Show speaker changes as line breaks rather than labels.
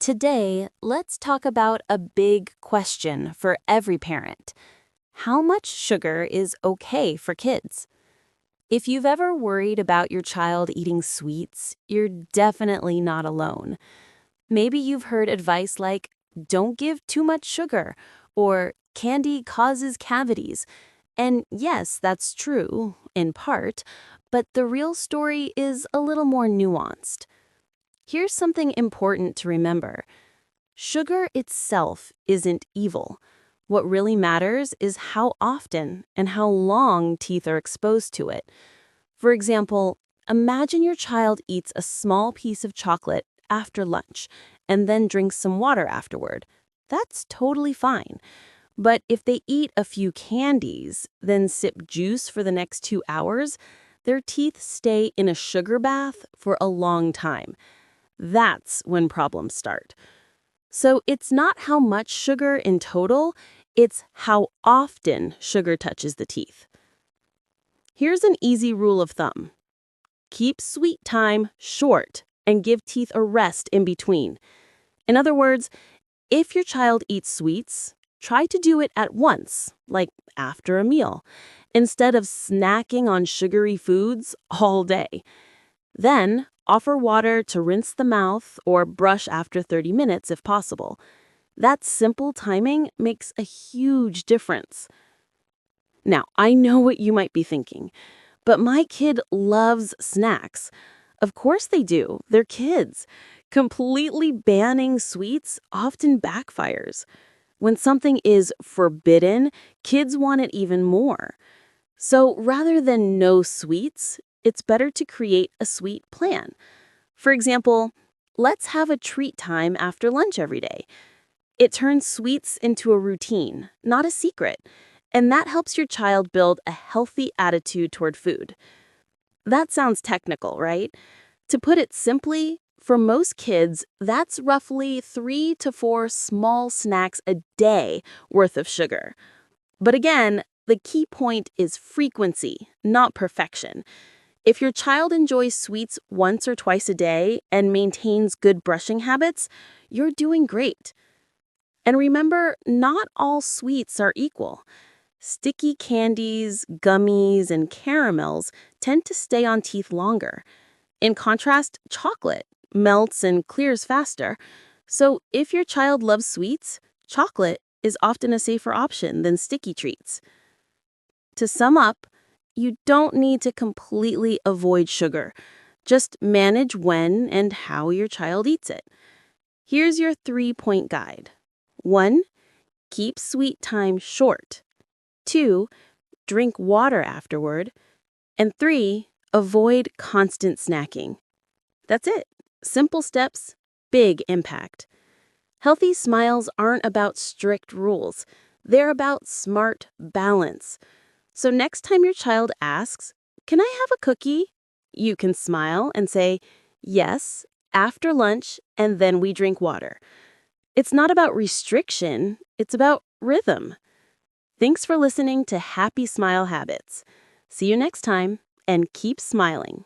Today, let's talk about a big question for every parent. How much sugar is okay for kids? If you've ever worried about your child eating sweets, you're definitely not alone. Maybe you've heard advice like, don't give too much sugar, or candy causes cavities. And yes, that's true, in part, but the real story is a little more nuanced. Here's something important to remember. Sugar itself isn't evil. What really matters is how often and how long teeth are exposed to it. For example, imagine your child eats a small piece of chocolate after lunch and then drinks some water afterward. That's totally fine. But if they eat a few candies, then sip juice for the next 2 hours, their teeth stay in a sugar bath for a long time. That's when problems start. So it's not how much sugar in total, it's how often sugar touches the teeth. Here's an easy rule of thumb. Keep sweet time short and give teeth a rest in between. In other words, if your child eats sweets, try to do it at once, like after a meal, instead of snacking on sugary foods all day. Then, offer water to rinse the mouth or brush after 30 minutes if possible. That simple timing makes a huge difference. Now, I know what you might be thinking, but my kid loves snacks. Of course they do. They're kids. Completely banning sweets often backfires. When something is forbidden, kids want it even more. So rather than no sweets, it's better to create a sweet plan. For example, let's have a treat time after lunch every day. It turns sweets into a routine, not a secret, and that helps your child build a healthy attitude toward food. That sounds technical, right? To put it simply, for most kids, that's roughly 3 to 4 small snacks a day worth of sugar. But again, the key point is frequency, not perfection. If your child enjoys sweets once or twice a day and maintains good brushing habits, you're doing great. And remember, not all sweets are equal. Sticky candies, gummies, and caramels tend to stay on teeth longer. In contrast, chocolate melts and clears faster. So if your child loves sweets, chocolate is often a safer option than sticky treats. To sum up, you don't need to completely avoid sugar. Just manage when and how your child eats it. Here's your 3-point guide. 1. Keep sweet time short. 2. Drink water afterward. And 3. Avoid constant snacking. That's it. Simple steps, big impact. Healthy smiles aren't about strict rules. They're about smart balance. So next time your child asks, "Can I have a cookie?" you can smile and say, "Yes, after lunch, and then we drink water." It's not about restriction, it's about rhythm. Thanks for listening to Happy Smile Habits. See you next time, and keep smiling.